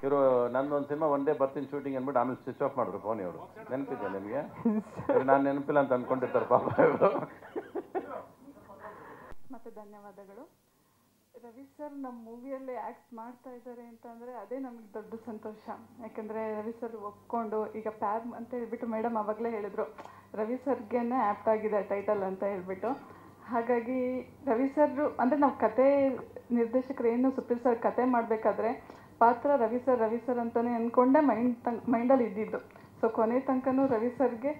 ಇವರು ನನ್ನೊಂದು ಸಿನಿಮಾ ಒಂದೇ ಬರ್ತೀನಿ ಶೂಟಿಂಗ್ ಅಂದ್ಬಿಟ್ಟು ಆಮೇಲೆ ಸ್ವಿಚ್ ಆಫ್ ಮಾಡಿದ್ರು ಫೋನ್ ಇವರು. ನೆನಪಿದೆ ನಿಮಗೆ? ನಾನು ನೆನಪಿಲ್ಲ ಅಂತ ಅಂದ್ಕೊಂಡಿರ್ತಾರೆ ಪಾಪ ಇವರು. ಮತ್ತು ಧನ್ಯವಾದಗಳು. ರವಿ ಸರ್ ನಮ್ಮ ಮೂವಿಯಲ್ಲಿ ಆ್ಯಕ್ಟ್ ಮಾಡ್ತಾ ಇದ್ದಾರೆ ಅಂತಂದರೆ ಅದೇ ನಮಗೆ ದೊಡ್ಡ ಸಂತೋಷ. ಯಾಕೆಂದರೆ ರವಿ ಸರ್ ಒಪ್ಕೊಂಡು ಈಗ ಪ್ಯಾರ್ ಅಂತ ಹೇಳ್ಬಿಟ್ಟು ಮೇಡಮ್ ಆವಾಗಲೇ ಹೇಳಿದರು, ರವಿ ಸರ್ಗೇ ಆ್ಯಪ್ಟ್ ಆಗಿದೆ ಟೈಟಲ್ ಅಂತ ಹೇಳ್ಬಿಟ್ಟು. ಹಾಗಾಗಿ ರವಿ ಸರ್ ಅಂದರೆ ನಾವು ಕತೆ ನಿರ್ದೇಶಕರು ಏನು ಸುಪ್ರೀತ್ ಸರ್ ಕತೆ ಮಾಡಬೇಕಾದ್ರೆ ಪಾತ್ರ ರವಿ ಸರ್ ಅಂತಲೇ ಅಂದ್ಕೊಂಡೆ ಮೈಂಡಲ್ಲಿ ಇದ್ದಿದ್ದು. ಸೊ ಕೊನೆ ತನಕನೂ ರವಿ ಸರ್ಗೆ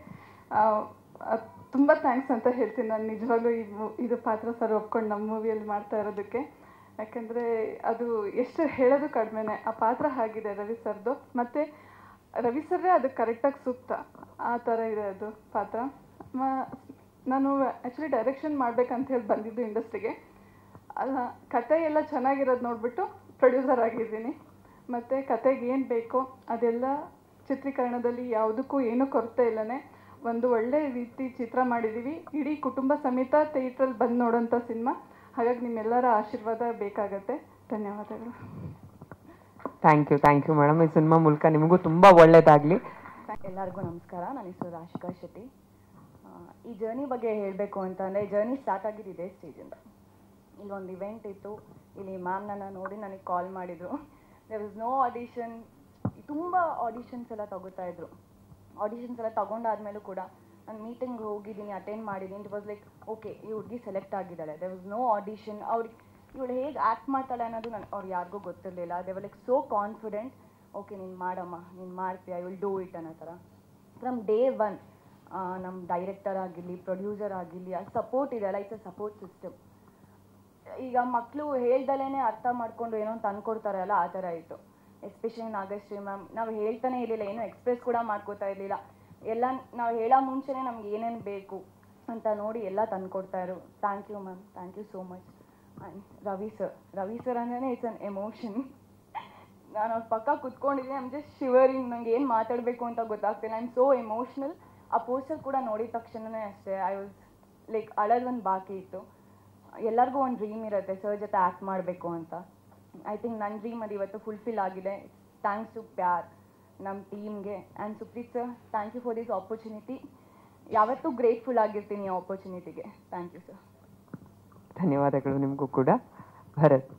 ತುಂಬ ಥ್ಯಾಂಕ್ಸ್ ಅಂತ ಹೇಳ್ತೀನಿ ನಾನು ನಿಜವಾಗ್ಲೂ. ಇದು ಪಾತ್ರ ಸರ್ ಒಪ್ಕೊಂಡು ನಮ್ಮ ಮೂವಿಯಲ್ಲಿ ಮಾಡ್ತಾ ಇರೋದಕ್ಕೆ. ಯಾಕೆಂದರೆ ಅದು ಎಷ್ಟು ಹೇಳೋದು ಕಡಿಮೆನೇ, ಆ ಪಾತ್ರ ಆಗಿದೆ ರವಿ ಸರ್ದು. ಮತ್ತು ರವಿ ಸರ್ರೇ ಅದಕ್ಕೆ ಕರೆಕ್ಟಾಗಿ ಸೂಕ್ತ, ಆ ಥರ ಇದೆ ಅದು ಪಾತ್ರ. ನಾನು ಆ್ಯಕ್ಚುಲಿ ಡೈರೆಕ್ಷನ್ ಮಾಡಬೇಕಂತ ಹೇಳಿ ಬಂದಿದ್ದು ಇಂಡಸ್ಟ್ರಿಗೆ. ಕತೆ ಎಲ್ಲ ಚೆನ್ನಾಗಿರೋದು ನೋಡಿಬಿಟ್ಟು ಪ್ರೊಡ್ಯೂಸರ್ ಆಗಿದ್ದೀನಿ. ಮತ್ತು ಕತೆಗೆ ಏನು ಬೇಕೋ ಅದೆಲ್ಲ ಚಿತ್ರೀಕರಣದಲ್ಲಿ ಯಾವುದಕ್ಕೂ ಏನೂ ಕೊರತೆ ಇಲ್ಲನೇ ಒಂದು ಒಳ್ಳೆ ರೀತಿ ಚಿತ್ರ ಮಾಡಿದ್ದೀವಿ. ಇಡೀ ಕುಟುಂಬ ಸಮೇತ ಥಿಯೇಟ್ರಲ್ಲಿ ಬಂದು ನೋಡೋಂಥ ಸಿನಿಮಾ. ಹಾಗಾಗಿ ನಿಮ್ಮೆಲ್ಲರ ಆಶೀರ್ವಾದ ಬೇಕಾಗತ್ತೆ. ಧನ್ಯವಾದಗಳು. Thank you madam. ಈ ಸಿನಿಮಾ ಮೂಲಕ ನಿಮಗೂ ತುಂಬ ಒಳ್ಳೆಯದಾಗಲಿ. ಎಲ್ಲರಿಗೂ ನಮಸ್ಕಾರ. ನನ್ನ ಹೆಸರು ರಾಶಿಕಾ ಶೆಟ್ಟಿ. ಈ ಜರ್ನಿ ಬಗ್ಗೆ ಹೇಳಬೇಕು ಅಂತಂದರೆ, ಜರ್ನಿ ಸ್ಟಾರ್ಟ್ ಆಗಿದ್ದು ಇದೇ ಸ್ಟೇಜಿಂದ. ಇಲ್ಲೊಂದು ಇವೆಂಟ್ ಇತ್ತು, ಇಲ್ಲಿ ಮ್ಯಾಮ್ ನನ್ನ ನೋಡಿ ನನಗೆ ಕಾಲ್ ಮಾಡಿದರು. There was no audition. ತುಂಬ ಆಡಿಷನ್ಸ್ ಎಲ್ಲ ತಗೋತಾಯಿದ್ರು. ಆಡಿಷನ್ಸ್ ಎಲ್ಲ ತೊಗೊಂಡಾದ್ಮೇಲೂ ಕೂಡ ನಾನು ಮೀಟಿಂಗ್ ಹೋಗಿದ್ದೀನಿ, ಅಟೆಂಡ್ ಮಾಡಿದ್ದೀನಿ. ಇಟ್ ವಾಸ್ ಲೈಕ್ ಓಕೆ, ಈ ಹುಡುಗಿ ಸೆಲೆಕ್ಟ್ ಆಗಿದ್ದಾಳೆ. There was no audition. ಇವಳು ಹೇಗೆ ಆ್ಯಕ್ಟ್ ಮಾಡ್ತಾಳೆ ಅನ್ನೋದು ಅವ್ರು ಯಾರಿಗೂ ಗೊತ್ತಿರಲಿಲ್ಲ. They were like so confident. Okay, ನೀನು ಮಾಡಮ್ಮ, ನೀನು ಮಾಡ್ತೀಯ, ಐ ವಿಲ್ ಡೂ ಇಟ್ ಅನ್ನೋ ಥರ. ಫ್ರಮ್ ಡೇ ಒನ್ ನಮ್ಮ ಡೈರೆಕ್ಟರ್ ಆಗಿರಲಿ, ಪ್ರೊಡ್ಯೂಸರ್ ಆಗಿರಲಿ, ಆ ಸಪೋರ್ಟ್ ಇದೆಯಲ್ಲ, ಇಟ್ಸ್ ಅ ಸಪೋರ್ಟ್ ಸಿಸ್ಟಮ್. ಈಗ ಮಕ್ಕಳು ಹೇಳ್ದಲೇ ಅರ್ಥ ಮಾಡ್ಕೊಂಡು ಏನೋ ಅಂತ ಅಂದ್ಕೊಡ್ತಾರಲ್ಲ, ಆ ಥರ ಇತ್ತು. ಎಸ್ಪೆಷಲಿ ನಾಗಶ್ರೀ ಮ್ಯಾಮ್, ನಾವು ಹೇಳ್ತಾನೆ ಇರಲಿಲ್ಲ, ಏನೋ ಎಕ್ಸ್ಪ್ರೆಸ್ ಕೂಡ ಮಾಡ್ಕೋತಾ ಇರಲಿಲ್ಲ. ಎಲ್ಲ ನಾವು ಹೇಳೋ ಮುಂಚೆನೇ ನಮ್ಗೆ ಏನೇನು ಬೇಕು ಅಂತ ನೋಡಿ ಎಲ್ಲ ತಂದುಕೊಡ್ತಾಯಿದ್ರು. Thank you ma'am, thank you so much. And Ravi sir ಅಂದ್ರೆ ಇಟ್ಸ್ ಅನ್ ಎಮೋಷನ್. ನಾನು ಅವ್ರ ಪಕ್ಕ ಕುತ್ಕೊಂಡಿದ್ದೀನಿ, ಐ ಆಮ್ ಜಸ್ಟ್ ಶಿವರಿಂಗ್. ನಂಗೆ ಏನು ಮಾತಾಡಬೇಕು ಅಂತ ಗೊತ್ತಾಗ್ತಿಲ್ಲ. I am so emotional. ಆ ಪೋಸ್ಟರ್ ಕೂಡ ನೋಡಿದ ತಕ್ಷಣವೇ ಅಷ್ಟೇ ಐ ವಾಸ್ ಲೈಕ್ ಅಳೋದೊಂದು ಬಾಕಿ ಇತ್ತು. ಎಲ್ಲರಿಗೂ ಒಂದು ಡ್ರೀಮ್ ಇರುತ್ತೆ ಸರ್ ಜೊತೆ ಆ್ಯಕ್ಟ್ ಮಾಡಬೇಕು ಅಂತ. ಐ ಥಿಂಕ್ ನನ್ನ ಡ್ರೀಮ್ ಅದು ಇವತ್ತು ಫುಲ್ಫಿಲ್ ಆಗಿದೆ. ಥ್ಯಾಂಕ್ಸ್ ಟು ಪ್ಯಾರ್, ನಮ್ಮ ಟೀಮ್ಗೆ. And Supreeth sir, thank you for this opportunity. ಯಾವತ್ತೂ ಗ್ರೇಟ್ಫುಲ್ ಆಗಿರ್ತೀನಿ ಈ ಆಪರ್ಚುನಿಟಿಗೆ. Thank you sir. ಧನ್ಯವಾದಗಳು ನಿಮಗೂ ಕೂಡ. ಭರತ್.